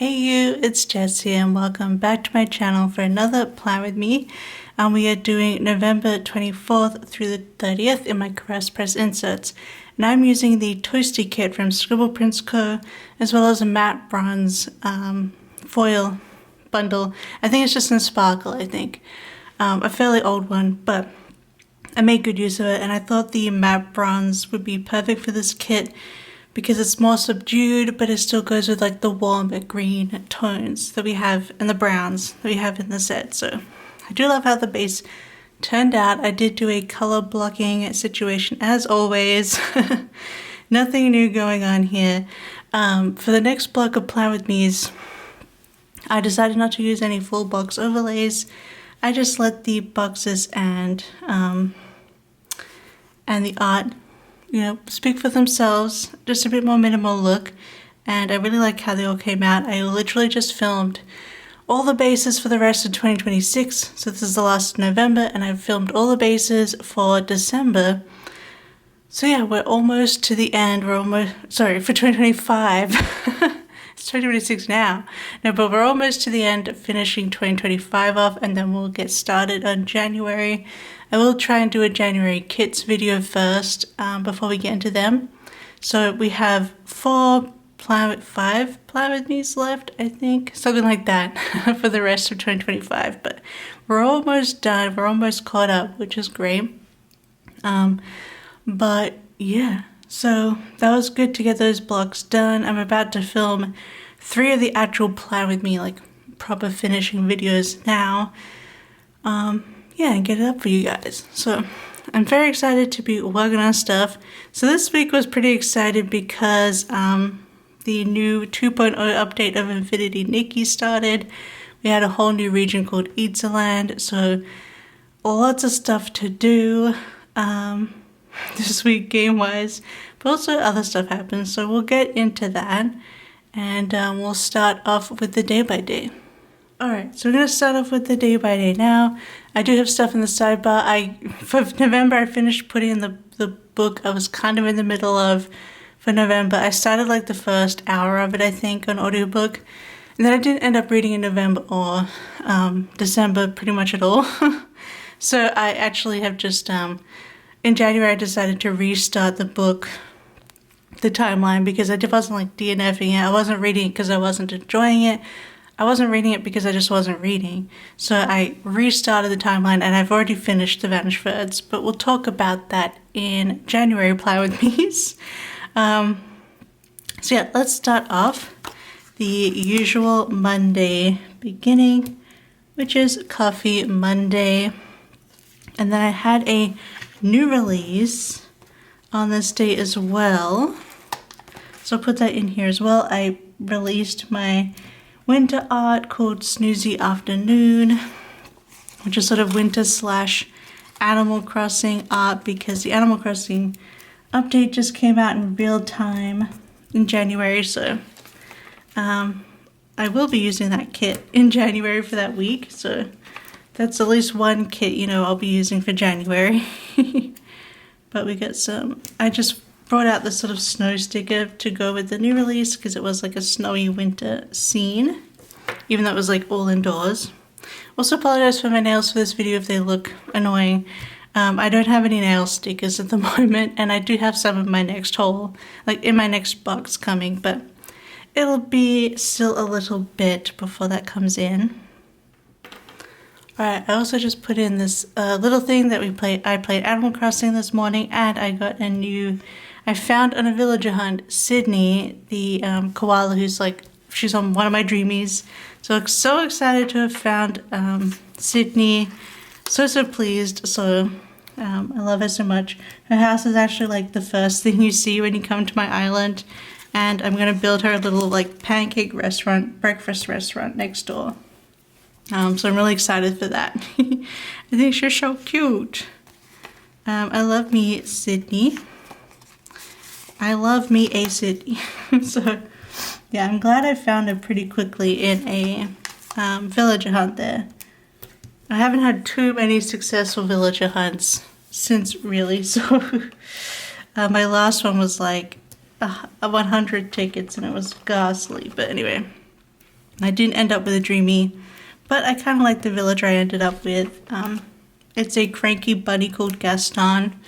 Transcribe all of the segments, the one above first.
Hey you, it's Jess here and welcome back to my channel for another plan with me. We are doing November 24th through the 30th in my press inserts. And I'm using the Toasty kit from Scribble Prints Co. as well as a matte bronze foil bundle. I think it's just in sparkle, I think. A fairly old one, but I made good use of it and I thought the matte bronze would be perfect for this kit because it's more subdued, but it still goes with like the warmer green tones that we have and the browns that we have in the set. So I do love how the base turned out. I did do a color blocking situation as always. Nothing new going on here. For the next block of Plan With Me's, I decided not to use any full box overlays. I just let the boxes and the art, you know, speak for themselves, just a bit more minimal look, and I really like how they all came out. I literally just filmed all the bases for the rest of 2026, so this is the last of November, and I've filmed all the bases for December. So yeah, we're almost to the end. We're almost, sorry, for 2025. It's 2026 now. No, but we're almost to the end of finishing 2025 off, and then we'll get started on January. I will try and do a January kits video first before we get into them. So we have 5 Plan With Me's left, I think. Something like that for the rest of 2025. But we're almost done. We're almost caught up, which is great. But yeah, so that was good to get those blocks done. I'm about to film 3 of the actual Plan With Me, like proper finishing videos now. Yeah, and get it up for you guys. So I'm very excited to be working on stuff. So this week was pretty excited because the new 2.0 update of Infinity Nikki started. We had a whole new region called Eatsaland, so lots of stuff to do this week game-wise, but also other stuff happened, so we'll get into that, and we'll start off with the day-by-day. Alright, so we're going to start off with the day-by-day now. I do have stuff in the sidebar. For November, I finished putting in the book I was kind of in the middle of for November. I started like the first hour of it, I think, on audiobook. And then I didn't end up reading in November or December pretty much at all. So I actually have just, in January, I decided to restart the book, the timeline, because I wasn't like DNFing it. I wasn't reading it because I wasn't enjoying it. I wasn't reading it because I just wasn't reading. So I restarted the timeline and I've already finished The Vanished Birds, but we'll talk about that in January Plan With Me's. So yeah, let's start off the usual Monday beginning, which is Coffee Monday. And then I had a new release on this day as well. So I'll put that in here as well. I released my winter art called Snoozy Afternoon, which is sort of winter / Animal Crossing art because the Animal Crossing update just came out in real time in January, so I will be using that kit in January for that week, so that's at least one kit, you know, I'll be using for January. But we got some, I just brought out this sort of snow sticker to go with the new release because it was like a snowy winter scene, even though it was like all indoors. Also apologize for my nails for this video if they look annoying. I don't have any nail stickers at the moment, and I do have some in my next haul, like in my next box coming, but it'll be still a little bit before that comes in. Alright, I also just put in this little thing that I played Animal Crossing this morning, and I got a new, I found on a villager hunt, Sydney, the koala who's like, she's on one of my dreamies. So excited to have found Sydney. So pleased. So I love her so much. Her house is actually like the first thing you see when you come to my island, and I'm gonna build her a little like pancake restaurant, breakfast restaurant next door. So I'm really excited for that. I think she's so cute. I love me Sydney. I love me a Sydney. So yeah, I'm glad I found her pretty quickly in a villager hunt there. I haven't had too many successful villager hunts since really, so my last one was like 100 tickets and it was ghastly, but anyway. I didn't end up with a dreamy, but I kind of like the villager I ended up with. It's a cranky bunny called Gaston,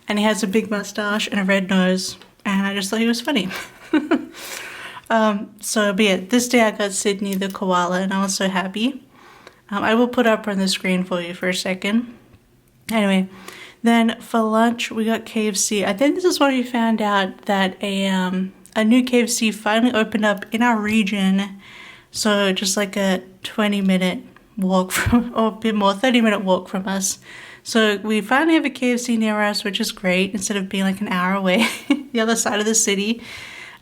and he has a big mustache and a red nose, and I just thought he was funny. But yeah, this day I got Sydney the koala, and I was so happy. I will put up on the screen for you for a second. Anyway, then for lunch we got KFC. I think this is when we found out that a new KFC finally opened up in our region. So just like a 20-minute walk from, or a bit more, 30-minute walk from us. So we finally have a KFC near us, which is great, instead of being like an hour away, the other side of the city.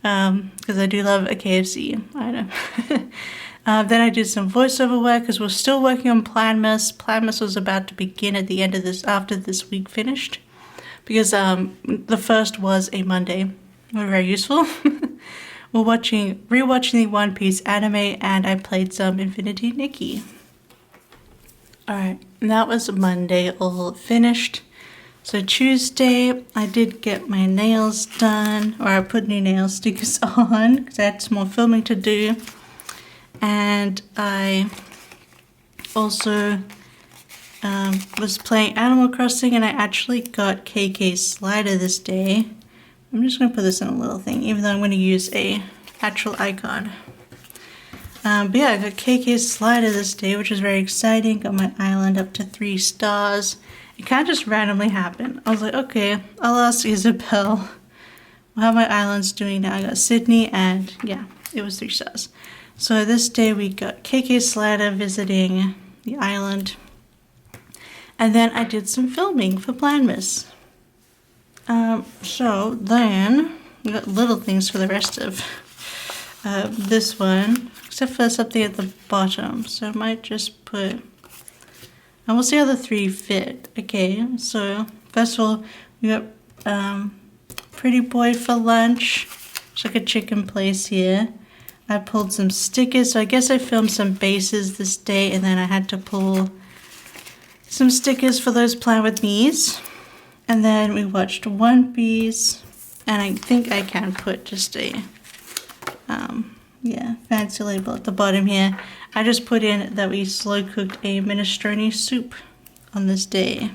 Because I do love a KFC, I know. Then I did some voiceover work because we're still working on Planmas. Planmas was about to begin at the end of this, after this week finished. Because the first was a Monday. Very useful. We're rewatching the One Piece anime, and I played some Infinity Nikki. Alright, and that was Monday, all finished. So Tuesday, I did get my nails done, or I put new nail stickers on, because I had some more filming to do. And I also was playing Animal Crossing, and I actually got KK's slider this day. I'm just going to put this in a little thing, even though I'm going to use a actual icon. But yeah, I got KK's slider this day, which is very exciting. Got my island up to 3 stars. It kind of just randomly happened. I was like, okay, I'll ask Isabel how my island's doing now. I got Sydney, and yeah, it was 3 stars. So this day we got KK's slider visiting the island. And then I did some filming for Planmas. So then we got little things for the rest of this one, except for something at the bottom. So I might just put, and we'll see how the 3 fit. Okay, so first of all, we got Pretty Boy for lunch. It's like a chicken place here. I pulled some stickers, so I guess I filmed some bases this day, and then I had to pull some stickers for those Plan With Me's. And then we watched One Piece, and I think I can put just a, fancy label at the bottom here. I just put in that we slow cooked a minestrone soup on this day,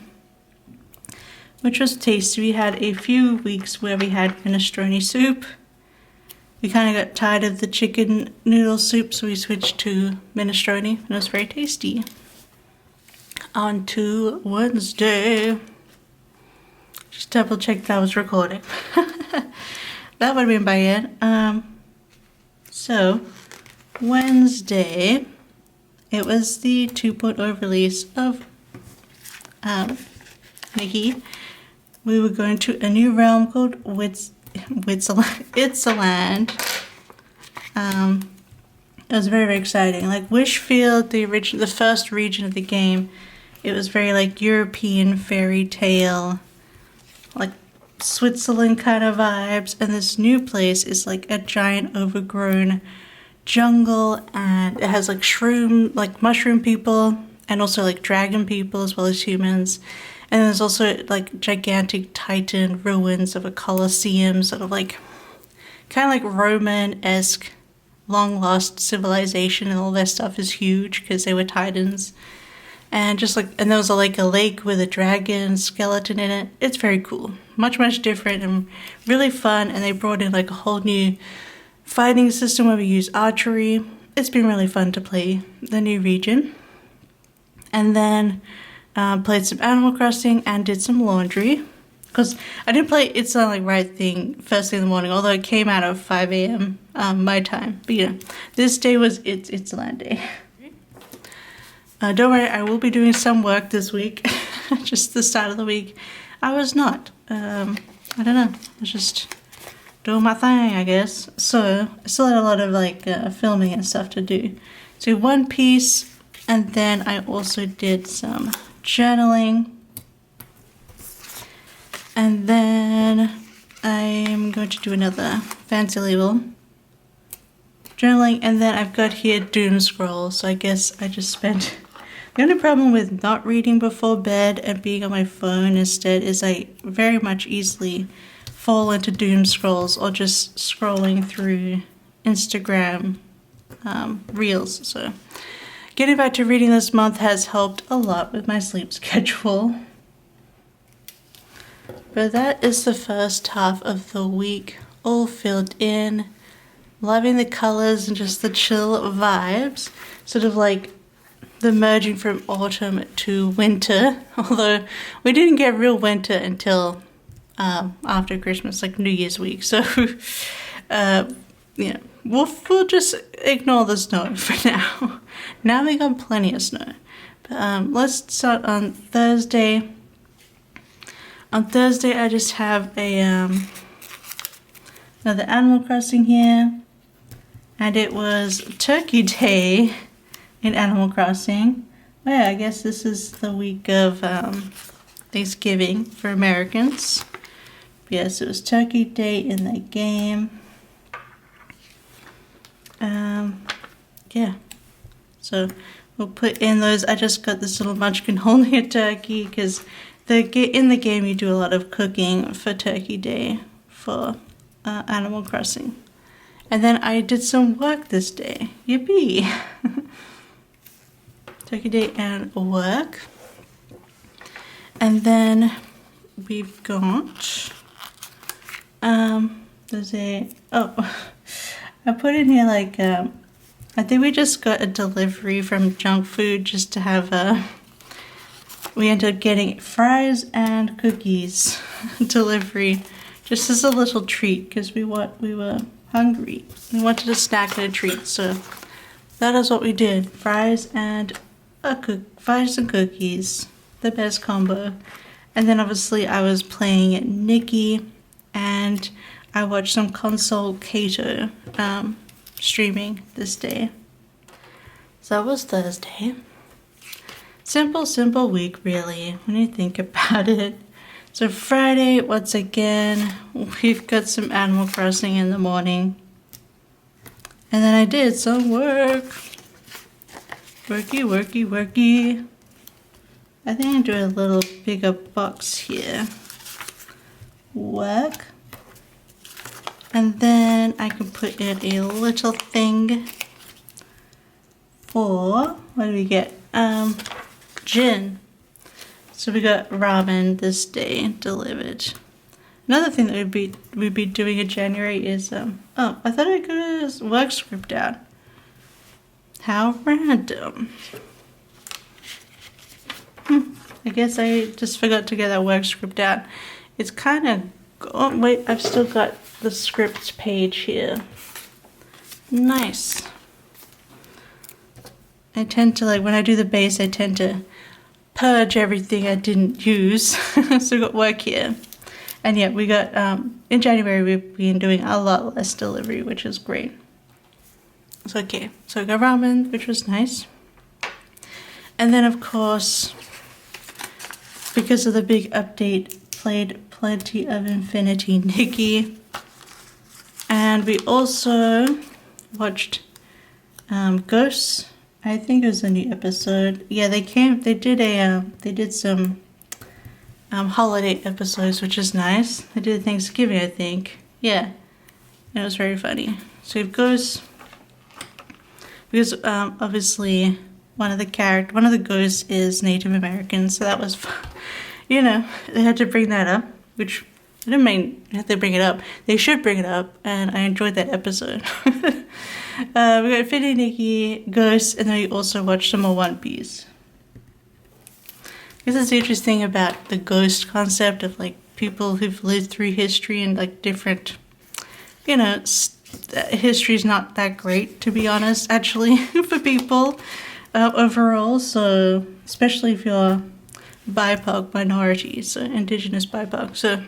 which was tasty. We had a few weeks where we had minestrone soup. We kind of got tired of the chicken noodle soup, so we switched to minestrone, and it was very tasty. On to Wednesday. Just double check that was recording. That would have been by it. So, Wednesday, it was the 2.0 release of Nikki. We were going to a new realm called It's a Land. It was very, very exciting. Like Wishfield, the first region of the game, it was very like European fairy tale, like Switzerland kind of vibes. And this new place is like a giant overgrown jungle, and it has like mushroom people, and also like dragon people as well as humans. And there's also like gigantic Titan ruins of a Colosseum, sort of like kind of like Roman-esque long lost civilization, and all their stuff is huge because they were Titans. And just like, and there was like a lake with a dragon skeleton in it. It's very cool, much different and really fun. And they brought in like a whole new fighting system where we use archery. It's been really fun to play the new region. And then played some Animal Crossing and did some laundry, because I didn't play It's Not Like Right Thing first thing in the morning, although it came out at 5 a.m. My time. But you know, this day was It's a Land day. Don't worry, I will be doing some work this week. Just the start of the week. I was not. I don't know. I was just doing my thing, I guess. So I still had a lot of like filming and stuff to do. So One Piece, and then I also did some journaling. And then I'm going to do another fancy label. Journaling, and then I've got here doom scroll. So I guess I just spent... The only problem with not reading before bed and being on my phone instead is I very much easily fall into doom scrolls, or just scrolling through Instagram reels. So getting back to reading this month has helped a lot with my sleep schedule. But that is the first half of the week all filled in. Loving the colors and just the chill vibes. Sort of like the merging from autumn to winter. Although we didn't get real winter until after Christmas, like New Year's week. So, yeah, we'll just ignore the snow for now. Now we got plenty of snow. But let's start on Thursday. On Thursday, I just have a another Animal Crossing here, and it was Turkey Day in Animal Crossing. Well, yeah, I guess this is the week of Thanksgiving for Americans. But yes, it was Turkey Day in the game. Yeah, so we'll put in those. I just got this little munchkin holding a turkey because in the game you do a lot of cooking for Turkey Day for Animal Crossing. And then I did some work this day. Yippee! Turkey Day and work. And then we've got I put in here like I think we just got a delivery from junk food just to have we ended up getting fries and cookies delivery just as a little treat because we were hungry. We wanted a snack and a treat, so that is what we did. Fries and cookies, the best combo. And then obviously I was playing Nikki and I watched some console Cato streaming this day. So that was Thursday. Simple week really when you think about it. So Friday, once again, we've got some Animal Crossing in the morning. And then I did some work. Worky. I think I'll do a little bigger box here. Work. And then I can put in a little thing for, what do we get? Gin. So we got ramen this day delivered. Another thing that we'd be doing in January is I thought I got a work script out. How random. I guess I just forgot to get that work script out. It's kind of, oh wait, I've still got the scripts page here. Nice. I tend to, like, when I do the base, I tend to purge everything I didn't use. So we got work here. And yeah, we got, in January, we've been doing a lot less delivery, which is great. So okay, so I got ramen, which was nice. And then of course, because of the big update, played plenty of Infinity Nikki. And we also watched Ghosts. I think it was a new episode. Yeah, they did some holiday episodes, which is nice. They did Thanksgiving, I think. Yeah, it was very funny. So it goes because obviously one of the ghosts is Native American, so that was fun. You know, they had to bring that up, which I didn't mean they had to bring it up. They should bring it up, and I enjoyed that episode. We got Infinity Nikki, Ghosts, and then we also watched some more One Piece. This is interesting about the ghost concept of like people who've lived through history and like different, you know, history's not that great, to be honest, actually, for people overall. So especially if you're BIPOC minority, so Indigenous BIPOC. So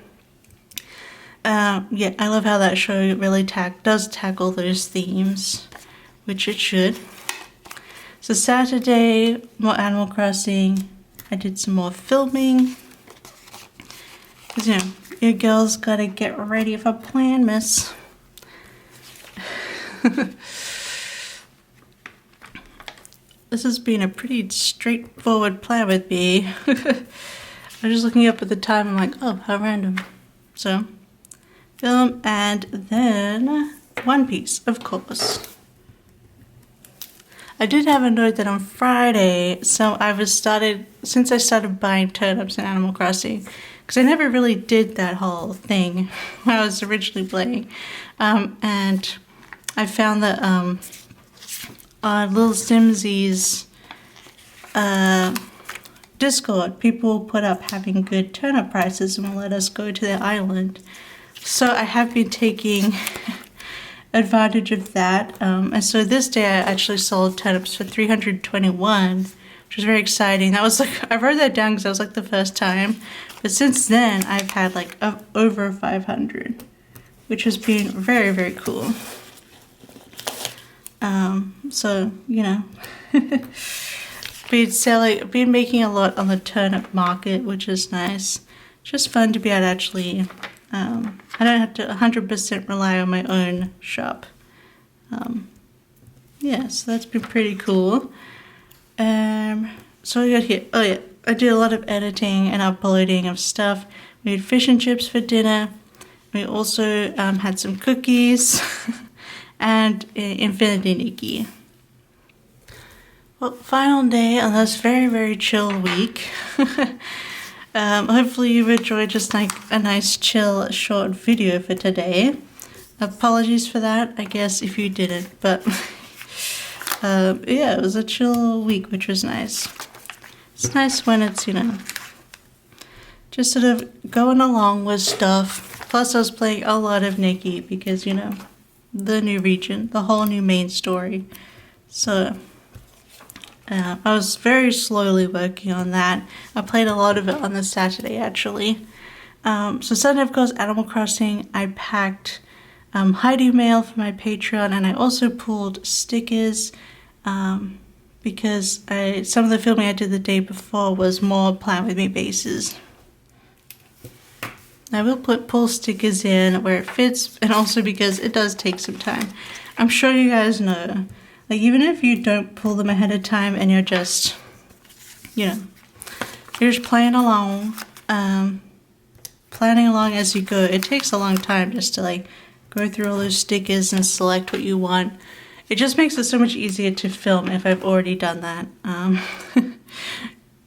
yeah, I love how that show really does tackle those themes, which it should. So Saturday, more Animal Crossing. I did some more filming. Because, you know, your girl's gotta get ready for Planmas. This has been a pretty straightforward plan with me. I'm just looking up at the time, I'm like, oh, how random. So, film, and then One Piece, of course. I did have a note that on Friday, so since I started buying turnips in Animal Crossing, because I never really did that whole thing when I was originally playing, and I found that Little Simsy's Discord, people put up having good turnip prices and will let us go to their island. So I have been taking advantage of that. And so this day I actually sold turnips for 321, which was very exciting. That was like, I wrote that down because that was like the first time. But since then I've had like over 500, which has been very, very cool. So, you know, been making a lot on the turnip market, which is nice. Just fun to be able to actually, I don't have to 100% rely on my own shop. Yeah, so that's been pretty cool. So we got here, oh yeah, I did a lot of editing and uploading of stuff. We had fish and chips for dinner. We also had some cookies and Infinity Nikki. Well, final day on this very, very chill week. Hopefully you've enjoyed just like a nice chill short video for today. Apologies for that, I guess, if you didn't, but yeah, it was a chill week, which was nice. It's nice when it's, you know, just sort of going along with stuff. Plus I was playing a lot of Nikki because, you know, the new region, the whole new main story. So I was very slowly working on that. I played a lot of it on the Saturday, actually. So Sunday, of course, Animal Crossing. I packed Heidi mail for my Patreon, and I also pulled stickers because some of the filming I did the day before was more Plan With Me bases. I will pull stickers in where it fits, and also because it does take some time. I'm sure you guys know, like, even if you don't pull them ahead of time and you're just, you know, you're just playing along, planning along as you go, it takes a long time just to like go through all those stickers and select what you want. It just makes it so much easier to film if I've already done that.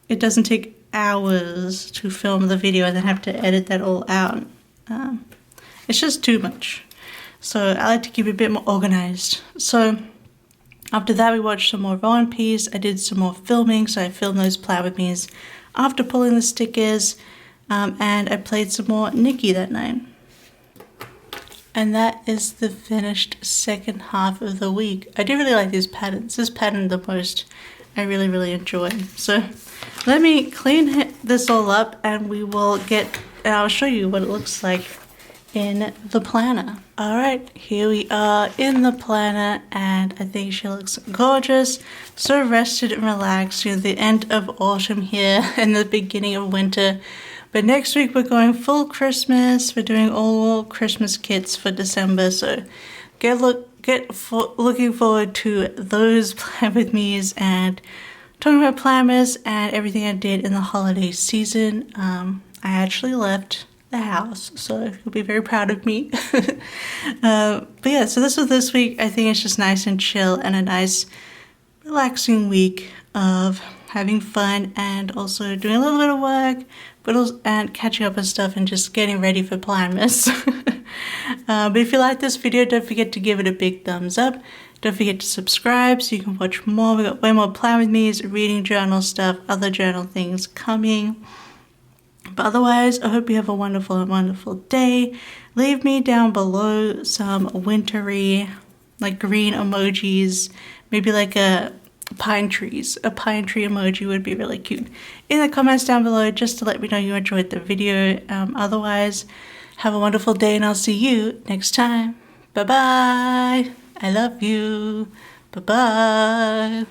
It doesn't take hours to film the video and then have to edit that all out. It's just too much. So I like to keep it a bit more organized. So after that, we watched some more Raw in Peace. I did some more filming, so I filmed those Play With Me's after pulling the stickers, and I played some more Nikki that night. And that is the finished second half of the week. I do really like these patterns. This pattern the most I really, really enjoy. So let me clean this all up and I'll show you what it looks like in the planner. All right, here we are in the planner, and I think she looks gorgeous. So rested and relaxed. You know, the end of autumn here and the beginning of winter. But next week we're going full Christmas. We're doing all Christmas kits for December. So looking forward to those Plan With Me's and talking about planners and everything I did in the holiday season. I actually left the house, so you'll be very proud of me. But yeah, so this was this week. I think it's just nice and chill and a nice relaxing week of having fun and also doing a little bit of work, but also and catching up on stuff and just getting ready for Planmas. But if you like this video, don't forget to give it a big thumbs up. Don't forget to subscribe so you can watch more. We got way more Plan With Me's, reading journal stuff, other journal things coming. But otherwise, I hope you have a wonderful, wonderful day. Leave me down below some wintry, like green emojis, maybe like a pine tree emoji would be really cute in the comments down below, just to let me know you enjoyed the video. Otherwise, have a wonderful day and I'll see you next time. Bye bye. I love you. Bye bye.